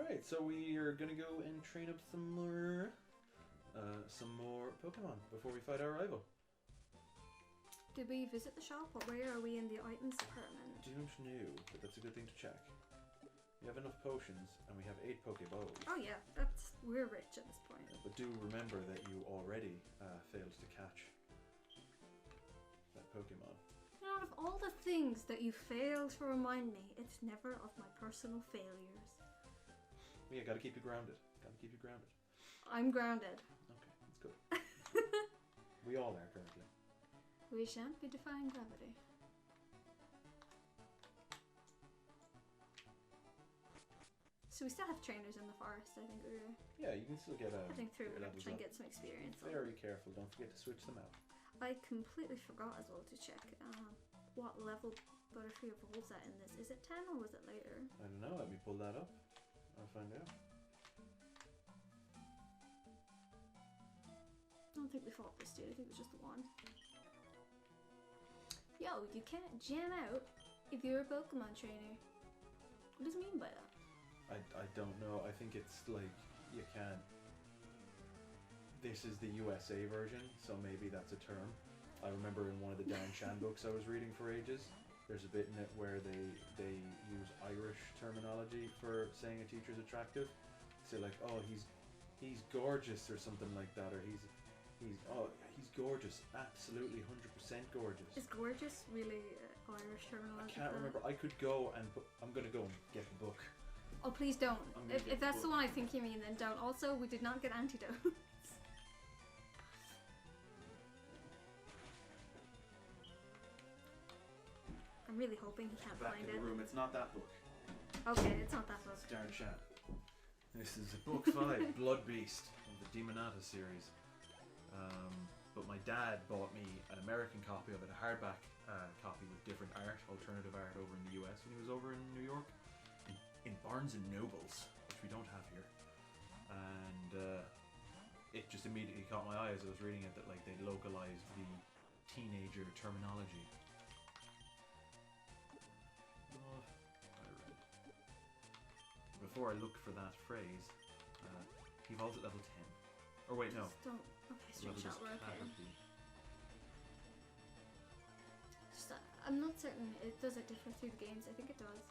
Alright, so we are gonna go and train up some more Pokemon before we fight our rival. Did we visit the shop, or where are we in the items department? Don't know, but that's a good thing to check. We have enough potions, and we have 8 Pokeballs. Oh yeah, we're rich at this point. But do remember that you already failed to catch that Pokemon. Out of all the things that you fail to remind me, it's never of my personal failures. Yeah, gotta keep you grounded. Gotta keep you grounded. I'm grounded. Okay, that's good. That's good. We all are currently. We shan't be defying gravity. So we still have trainers in the forest, I think we're Yeah, you can still get heading through and levels try and up. get some experience. Very careful, don't forget to switch them out. I completely forgot as well to check what level Butterfree evolves at in this. Is it 10 or was it later? I don't know, let me pull that up. I'll find out. I don't think we fought this dude, I think it was just the one. Yo, you can't jam out if you're a Pokemon trainer. What does it mean by that? I don't know, I think it's like, you can't... This is the USA version, so maybe that's a term. I remember in one of the Dan Chan books I was reading for ages, there's a bit in it where they use Irish terminology for saying a teacher's attractive. So like, oh, he's gorgeous or something like that, or he's gorgeous, absolutely 100% gorgeous. Is gorgeous really Irish terminology? I can't remember. I could go and I'm gonna go and get the book. Oh, please don't. If that's the one I think you mean, then don't. Also, we did not get antidotes. I'm really hoping he can't Back find in the it. room. It's not that book. Okay, it's not that book. It's Dan Chan. This is book 5, Blood Beast of the Demonata series. But my dad bought me an American copy of it, a hardback copy with different art, alternative art over in the US when he was over in New York, in Barnes and Nobles, which we don't have here. And it just immediately caught my eye as I was reading it that like they localized the teenager terminology. Oh, Fire Red. Before I looked for that phrase, he evolves at level 10. Or wait, no. Just don't. Okay, straight shot, we're okay. Just, I'm not certain. Does it differ through the games? I think it does.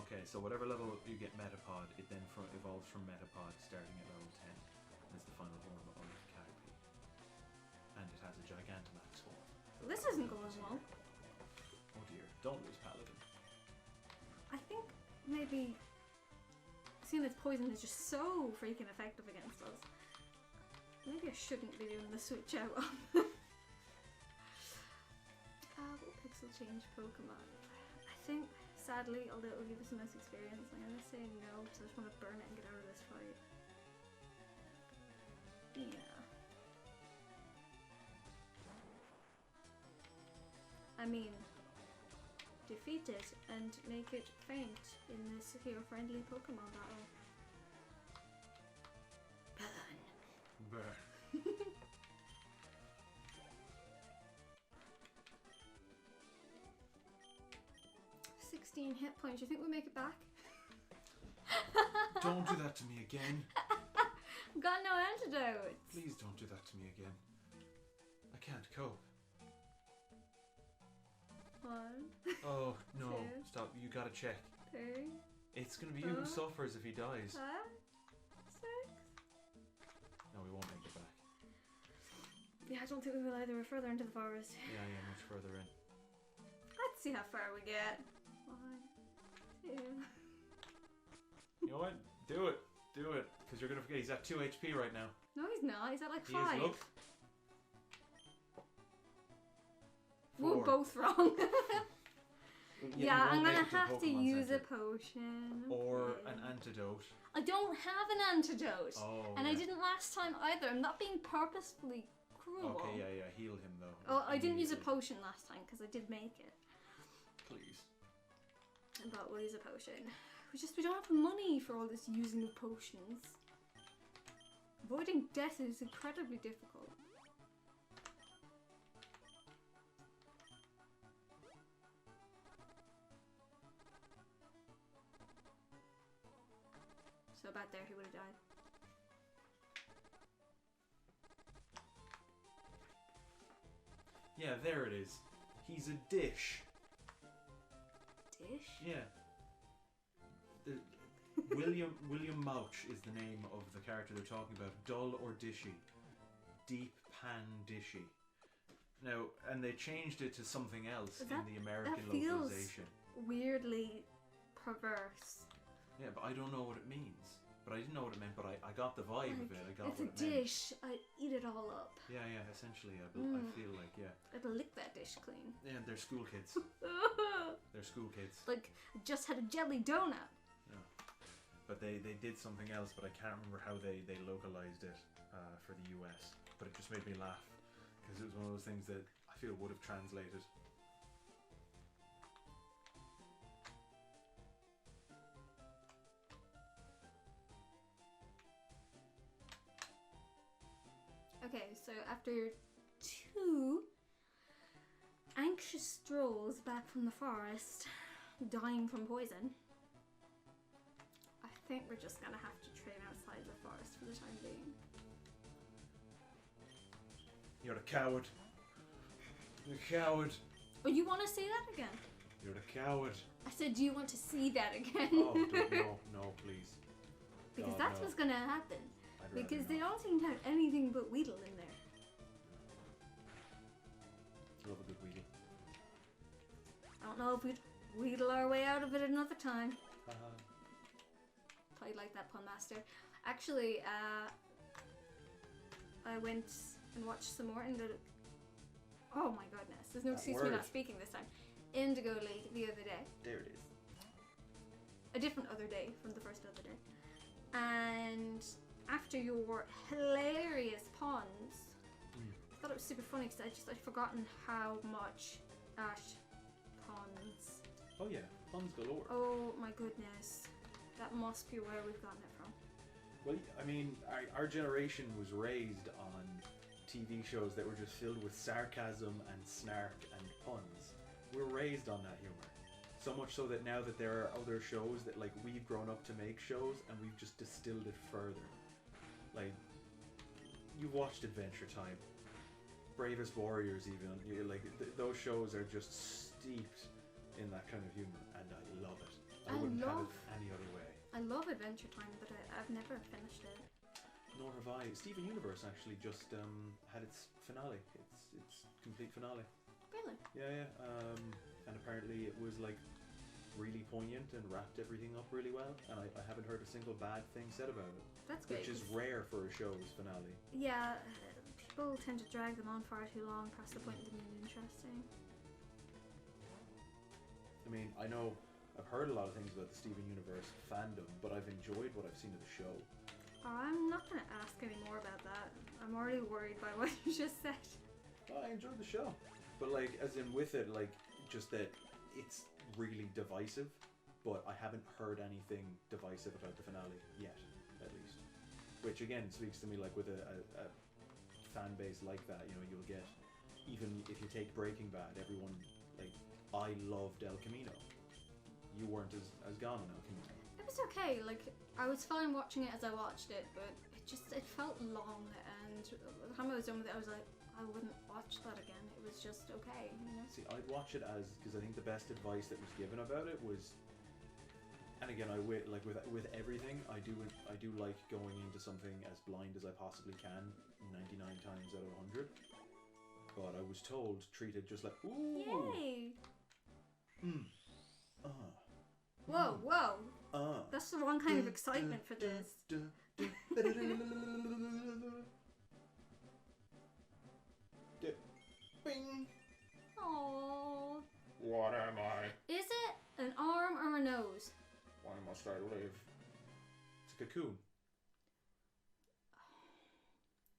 Okay, so whatever level you get Metapod, it then evolves from Metapod starting at level 10. And it's the final form of Caterpie. And it has a Gigantamax form. This isn't going well. Oh dear, don't lose Paladin. I think maybe seeing its poison is just so freaking effective against us. Maybe I shouldn't be doing the switch out on what pixel change Pokemon? I think, sadly, although it will give us the most experience, I'm going to say no because I just want to burn it and get out of this fight. Yeah. I mean, defeat it and make it faint in this hero-friendly Pokemon battle. Burn. Burn. 16 hit points. You think we'll make it back? Don't do that to me again. I've got no antidote. Please don't do that to me again. I can't cope. 1. Oh no! 2, Stop! You gotta check. 3. It's gonna be you who suffers if he dies. 5, 6. No, we won't make it back. Yeah, I don't think we will either. We're further into the forest. Yeah, much further in. Let's see how far we get. 1, 2. You know what? Do it. Do it. Because you're gonna forget he's at 2 HP right now. No, he's not. He's at like He 5. is, look. 4. We're both wrong. Yeah, I'm gonna have to use a potion. Or an antidote. I don't have an antidote. Oh, and I didn't last time either. I'm not being purposefully cruel. Okay, yeah. Heal him though. Oh, I didn't use a potion last time because I did make it. Please. But we'll use a potion. We don't have the money for all this using of potions. Avoiding death is incredibly difficult. back there, he would have died. Yeah, there it is. He's a dish. Dish? Yeah. William Mouch is the name of the character they're talking about. Dull or dishy. Deep pan dishy. Now, and they changed it to something else in the American localization. Weirdly perverse. Yeah, but I don't know what it means. But I didn't know what it meant, but I got the vibe of it. I got it's what a it meant. dish. I eat it all up. Yeah, essentially, I feel like, yeah. I'd lick that dish clean. Yeah, they're school kids. They're school kids. Like, just had a jelly donut. Yeah. But they did something else, but I can't remember how they localized it for the US. But it just made me laugh. Because it was one of those things that I feel would have translated. Okay, so after 2 anxious strolls back from the forest, dying from poison, I think we're just gonna have to train outside the forest for the time being. You're a coward. You're a coward. Oh, you want to say that again? You're a coward. I said, do you want to see that again? Oh, no, please. Because God, that's no. what's gonna happen. I'd rather Because they not. don't seem to have anything but Weedle in there. Love a good wheelie. I don't know if we'd wheedle our way out of it another time. Thought you'd like that, Pun Master. Actually, I went and watched some more Indigo. Oh my goodness, there's no excuse for me not speaking this time. Indigo League the other day. There it is. A different other day from the first other day. And after your hilarious puns, I thought it was super funny because I'd forgotten how much Ash puns. Oh yeah, puns galore. Oh my goodness. That must be where we've gotten it from. Well, I mean, our generation was raised on TV shows that were just filled with sarcasm and snark and puns. We're raised on that humor. So much so that now that there are other shows that, like, we've grown up to make shows and we've just distilled it further. Like, you've watched Adventure Time, Bravest Warriors even, those shows are just steeped in that kind of humor, and I love it. I wouldn't have it any other way. I love Adventure Time, but I've never finished it. Nor have I. Steven Universe actually just had its finale. Its complete finale. Really? Yeah. And apparently it was like really poignant and wrapped everything up really well. And I haven't heard a single bad thing said about it. That's great. Which is rare for a show's finale. Yeah, people tend to drag them on far too long past the point of being interesting. I mean, I know I've heard a lot of things about the Steven Universe fandom, but I've enjoyed what I've seen of the show. I'm not going to ask any more about that. I'm already worried by what you just said. Well, I enjoyed the show. But, like, as in with it, like, just that it's really divisive, but I haven't heard anything divisive about the finale yet, at least. Which, again, speaks to me, like, with a fan base like that, you know, you'll get, even if you take Breaking Bad, everyone, like, I loved El Camino. You weren't as gone on El Camino. It was okay, like, I was fine watching it as I watched it, but it felt long, and by the time I was done with it, I was like, I wouldn't watch that again. It was just okay, you know? See, I'd watch it because I think the best advice that was given about it was, and again, with everything, I do like going into something as blind as I possibly can, 99 times out of 100. But I was told, treat it just like, ooh, Yay! Whoa. Whoa! That's the wrong kind of excitement for this. Bing. Aww. What am I? Is it an arm or a nose? Why must I live? It's a cocoon.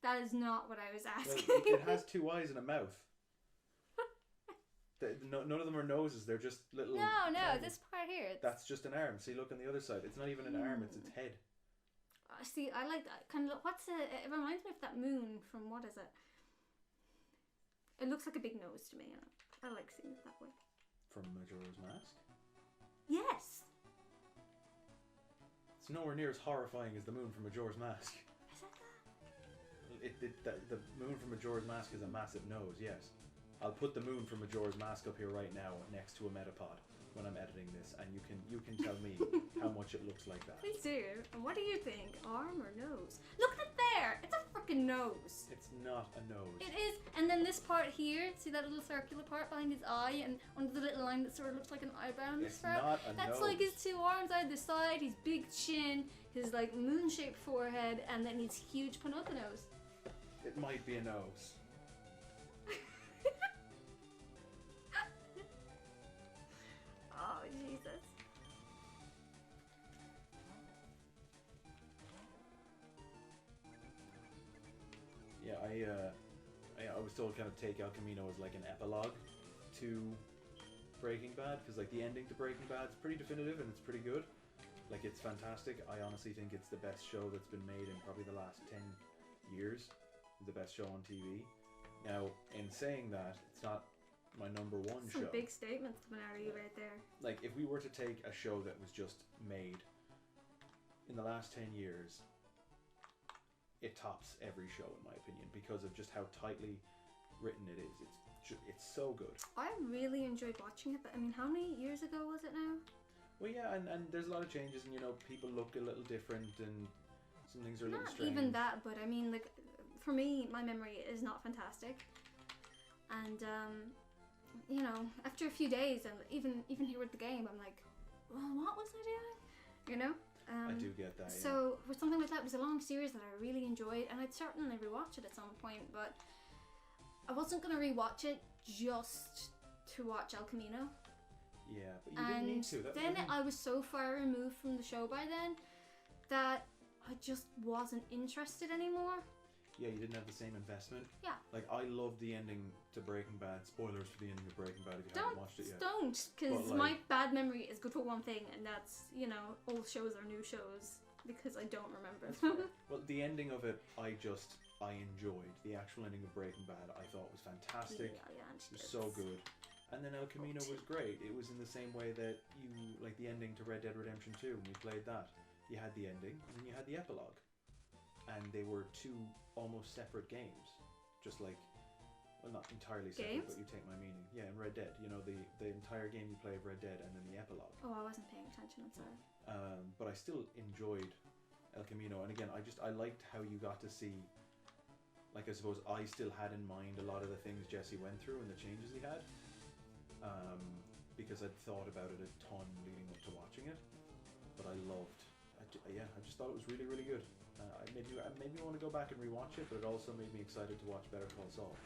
That is not what I was asking. Well, it has 2 eyes and a mouth. None of them are noses. They're just little. No, this part here. That's just an arm. See, look on the other side. It's not even an arm. It's its head. See, I like that kind of. It reminds me of that moon from what is it? It looks like a big nose to me. I like seeing it that way. From Majora's Mask. Yes. It's nowhere near as horrifying as the moon from Majora's Mask. Is that that? The moon from Majora's Mask is a massive nose, yes. I'll put the moon from Majora's Mask up here right now next to a Metapod when I'm editing this, and you can tell me how much it looks like that. Please do. And what do you think? Arm or nose? Look at it there! It's a freaking nose! It's not a nose. It is. And then this part here, see that little circular part behind his eye and under the little line that sort of looks like an eyebrow on his It's throat? not a That's nose. like his two arms either side, his big chin, his like moon-shaped forehead, and then his huge Pinocchio nose. It might be a nose. Oh, Jesus. Yeah, I was told kind of take El Camino as like an epilogue to Breaking Bad, because like the ending to Breaking Bad is pretty definitive and it's pretty good. Like it's fantastic. I honestly think it's the best show that's been made in probably the last 10 years. The best show on TV. Now, in saying that, it's not my number one show. Some big statements coming out of you right there. Like if we were to take a show that was just made in the last 10 years, it tops every show in my opinion because of just how tightly written it is. It's so good. I really enjoyed watching it, but I mean, how many years ago was it now? Well, yeah, and there's a lot of changes, and you know, people look a little different, and some things are a little Not strange. even that, but I mean, like, for me, my memory is not fantastic. And, you know, after a few days, and even here with the game, I'm like, well, what was I doing? You know? I do get that, yeah. So, for something like that, it was a long series that I really enjoyed, and I'd certainly rewatch it at some point, but I wasn't going to rewatch it just to watch El Camino. Yeah, but you didn't need to. Then I was so far removed from the show by then that I just wasn't interested anymore. Yeah, you didn't have the same investment. Yeah. Like, I love the ending to Breaking Bad. Spoilers for the ending of Breaking Bad if you haven't watched it yet. Don't, because But, like, my bad memory is good for one thing, and that's, you know, old shows are new shows, because I don't remember That's them. fair. Well, the ending of it, I enjoyed. The actual ending of Breaking Bad, I thought was fantastic. Yeah, It was so good. And then El Camino was great. It was in the same way that you, like the ending to Red Dead Redemption 2, when we played that. You had the ending, and then you had the epilogue. And they were two almost separate games. Just like, well, not entirely separate, Games? but you take my meaning. Yeah, in Red Dead, you know, the entire game you play of Red Dead, and then the epilogue. Oh, I wasn't paying attention, I'm sorry. But I still enjoyed El Camino, and again, I liked how you got to see, like, I suppose I still had in mind a lot of the things Jesse went through and the changes he had, because I'd thought about it a ton leading up to watching it, but I just thought it was really, really good. It made me want to go back and rewatch it, but it also made me excited to watch Better Call Saul,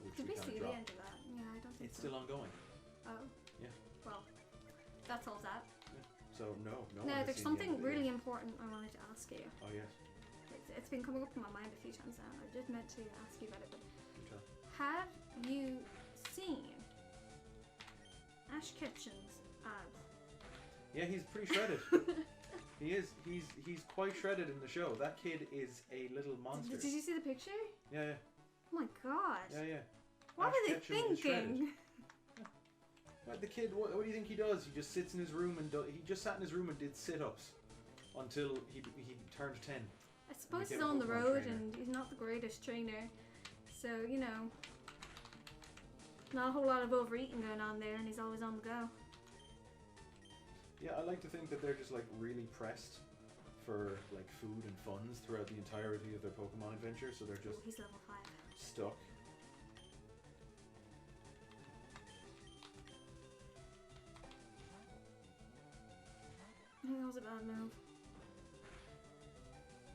which Did we kind see of the dropped. end of that? Yeah, I don't think It's so. still ongoing. Oh. Yeah. Well, that solves that. So no one Now, has there's seen the something end of it really yet. important I wanted to ask you. Oh yes. It's been coming up in my mind a few times now. I just meant to ask you about it, but Good job. have you seen Ash Ketchum's abs? Yeah, he's pretty shredded. He is. He's quite shredded in the show. That kid is a little monster. Did you see the picture? Yeah, Oh my god. yeah. What Ash were they Ketchum is shredded. thinking? But the kid, what do you think he does? He just sits in his room and he just sat in his room and did sit-ups until he turned 10. I suppose became he's a on the Pokemon road trainer. and he's not the greatest trainer. So, you know, not a whole lot of overeating going on there, and he's always on the go. Yeah, I like to think that they're just like really pressed for like food and funds throughout the entirety of their Pokemon adventure, so they're Oh, just he's level 5. stuck. I think that was a bad move.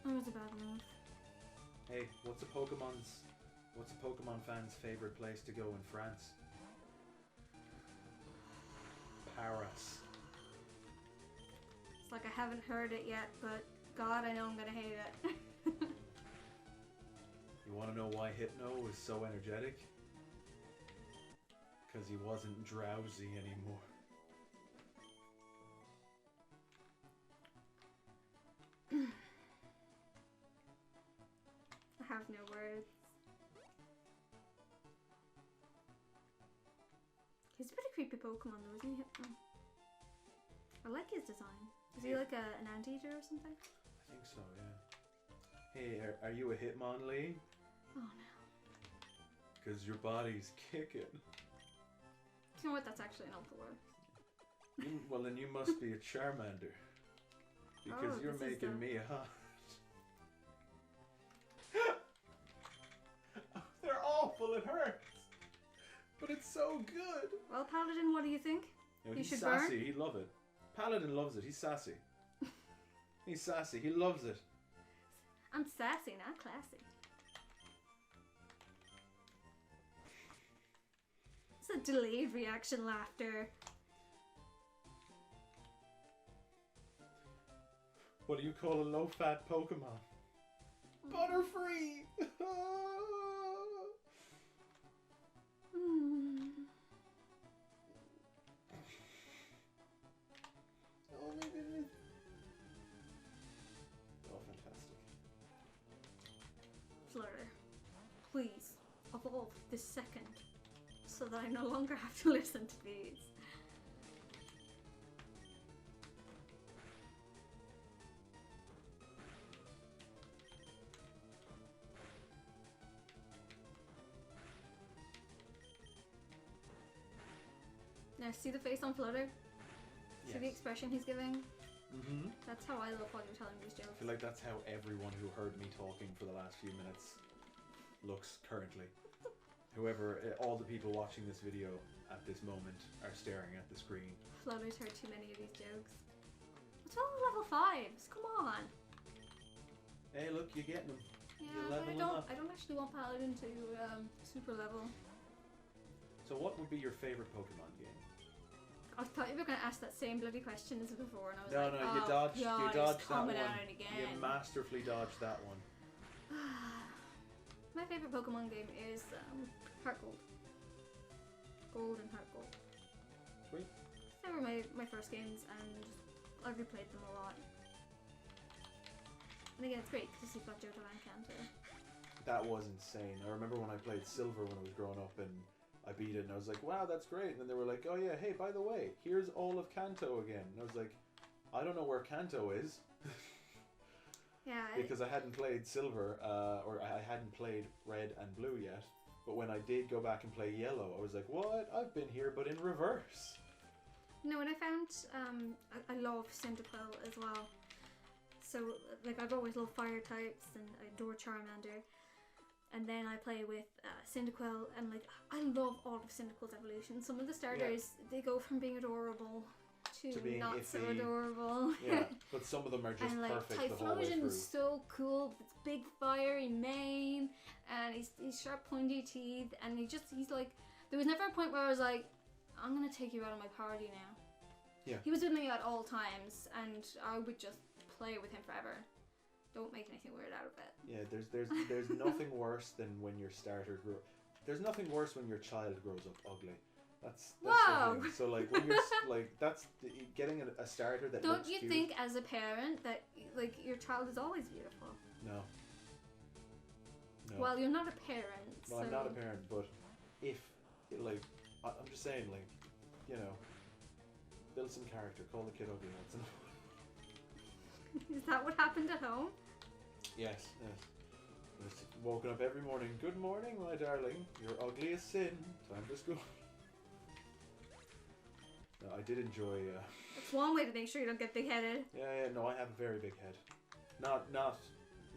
That was a bad move. Hey, what's a Pokemon fan's favorite place to go in France? Paris. It's like I haven't heard it yet, but God, I know I'm gonna hate it. You want to know why Hypno was so energetic? Because he wasn't drowsy anymore. I have no words. He's a pretty creepy Pokemon though, isn't he? Hypno? I like his design. Is he like an anteater or something? I think so, yeah. Hey, are you a Hitmonlee? Oh no. Because your body's kicking. You know what? That's actually not the word. Well, then you must be a Charmander. Because you're making me hot. They're awful, it hurts. But it's so good. Well, Paladin, what do you think? No, he's should burn? sassy, he love it. Paladin loves it, he's sassy. He's sassy, he loves it. I'm sassy, not classy. It's a delayed reaction laughter. What do you call a low-fat Pokemon? Butterfree! Oh my goodness. Oh, fantastic. Flutter, please, evolve this second so that I no longer have to listen to these. Now, see the face on Flutter? See the expression he's giving? Mm-hmm. That's how I look while you're telling these jokes. I feel like that's how everyone who heard me talking for the last few minutes looks currently. All the people watching this video at this moment are staring at the screen. Flutter's heard too many of these jokes. What's wrong with level 5s? Come on! Hey, look, you're getting them. Yeah, but I don't actually want Paladin to super level. So what would be your favourite Pokemon game? I thought you were going to ask that same bloody question as before, and I was No, like, you dodged it's that coming one. out again. You masterfully dodged that one. My favourite Pokemon game is Heart Gold. Gold and Heart Gold. Sweet. They were my first games, and I've replayed them a lot. And again, it's great because you've got Johto and Kanto. That was insane. I remember when I played Silver when I was growing up, and I beat it, and I was like, wow, that's great. And then they were like, oh yeah, hey, by the way, here's all of Kanto again. And I was like, I don't know where Kanto is. Yeah. Because I hadn't played Silver, or I hadn't played Red and Blue yet. But when I did go back and play Yellow, I was like, what? I've been here, but in reverse. No, and I found, I love Cyndaquil as well. So, like, I've always loved fire types, and I adore Charmander. And then I play with Cyndaquil, and like I love all of Cyndaquil's evolutions. Some of the starters, they go from being adorable to being not iffy. So adorable. Yeah, but some of them are just and, like, perfect the whole way through. Typhlosion's so cool with its big fiery mane, and he's sharp pointy teeth, and he's like, there was never a point where I was like, I'm gonna take you out of my party now. Yeah. He was with me at all times, and I would just play with him forever. Don't make anything weird out of it. Yeah, there's nothing worse than when your starter there's nothing worse when your child grows up ugly. That's Whoa! The thing. So like when you're like getting a starter that don't looks you cute. think as a parent that like your child is always beautiful? No. Well, you're not a parent. Well, so... I'm not a parent, but if like I'm just saying, like, you know, build some character. Call the kid ugly. That's enough. Is that what happened at home? Yes. Just woken up every morning. Good morning, my darling. You're ugly as sin. Time for school. No, I did enjoy. It's one way to make sure you don't get big-headed. Yeah. No, I have a very big head. Not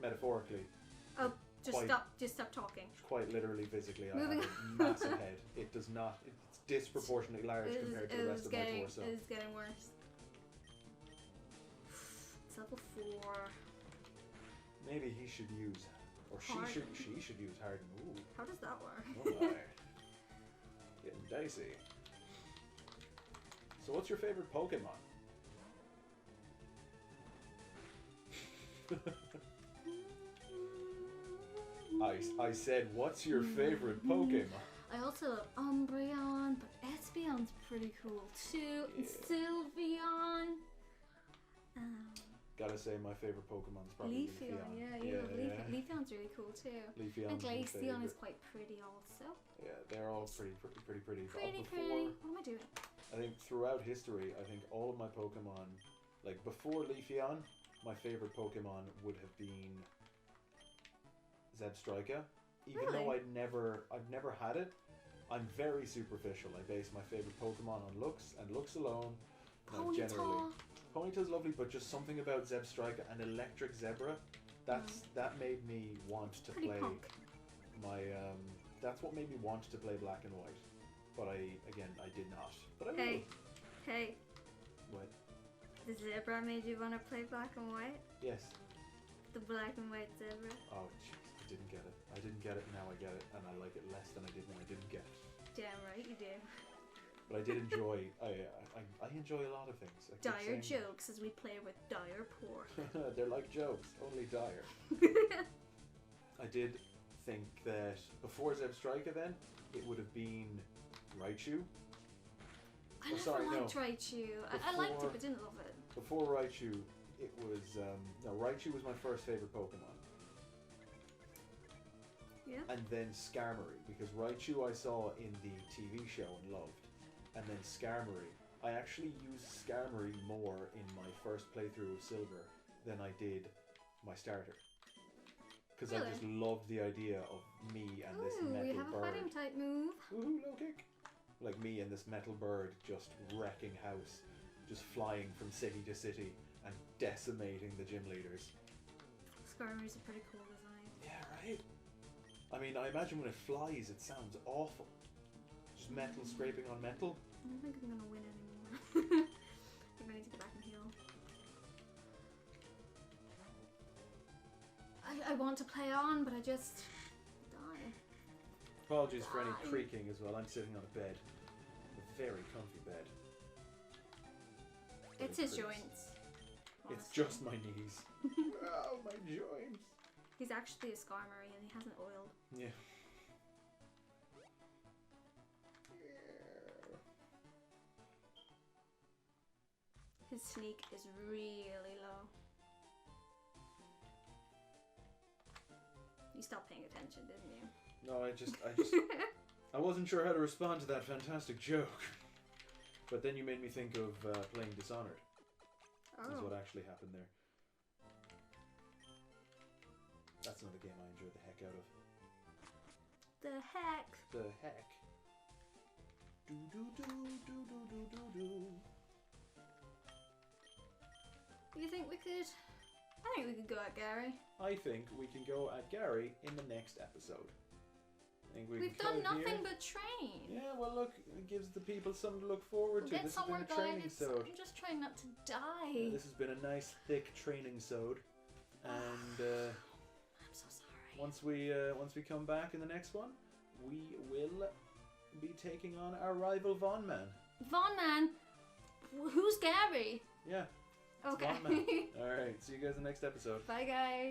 metaphorically. Oh, just stop talking. Quite literally, physically, Moving I have a massive head. It does not. It's disproportionately large compared to the rest of my torso. It is getting worse. It's level 4. Maybe he should use, or she should use Harden. Ooh. How does that work? Oh my. Getting dicey. So what's your favorite Pokemon? I said, what's your favorite Pokemon? I also love Umbreon, but Espeon's pretty cool too. Yeah. And Sylveon. Gotta say, my favorite Pokemon's probably Leafeon. Yeah. Leafeon's really cool too. Leafeon's and Glaceon is quite pretty also. Yeah, they're all pretty. Pretty. What am I doing? I think throughout history, I think all of my Pokemon Like before Leafeon, my favorite Pokemon would have been Zebstrika. Even though Really? I've never had it. I'm very superficial. I base my favorite Pokemon on looks and looks alone. Ponyta. Ponyta's lovely, but just something about Zebstrika and Electric Zebra, that made me want to Pretty play punk. my that's what made me want to play Black and White. But I did not. But I will. Hey, What? the zebra made you want to play black and white? Yes. The black and white zebra. Oh jeez, I didn't get it. I didn't get it, now I get it, and I like it less than I did when I didn't get it. Damn right you do. But I did enjoy. I enjoy a lot of things. I keep Dire saying jokes as we play with dire pork. that. They're like jokes, only dire. I did think that before Zebstrika, then it would have been Raichu. I never liked Raichu. I liked it but didn't love it. Before Raichu, it was Raichu was my first favorite Pokemon. Yeah. And then Skarmory, because Raichu I saw in the TV show and loved. And then Skarmory. I actually used Skarmory more in my first playthrough of Silver than I did my starter. Because I just loved the idea of me and this metal we have a bird. fighting type move. Ooh, low kick. Like me and this metal bird just wrecking house. Just flying from city to city and decimating the gym leaders. Skarmory's a pretty cool design. Yeah, right? I mean, I imagine when it flies, it sounds awful. Just metal scraping on metal. I don't think I'm gonna win anymore. I think I need to go back and heal. I want to play on, but I just die. Apologies for any creaking as well. I'm sitting on a bed. A very comfy bed. But It's his pretty- joints. It's honestly. just my knees. Oh, my joints. He's actually a Skarmory and he hasn't oiled. Yeah. His sneak is really low. You stopped paying attention, didn't you? No, I wasn't sure how to respond to that fantastic joke. But then you made me think of playing Dishonored. Is what actually happened there. That's another game I enjoyed the heck out of. The heck? The heck. Do do do do do do do do. You think we could? I think we could go at Gary. I think we can go at Gary in the next episode. I think We've can done cut it nothing here. but train. Yeah, well look, it gives the people something to look forward to. Get This has been somewhere, a training guys. sode. I'm just trying not to die. This has been a nice thick training sode. And I'm so sorry. once we come back in the next one, we will be taking on our rival Von Man. Von Man, who's Gary? Yeah. Okay. Von Man. Alright, see you guys in the next episode. Bye, guys.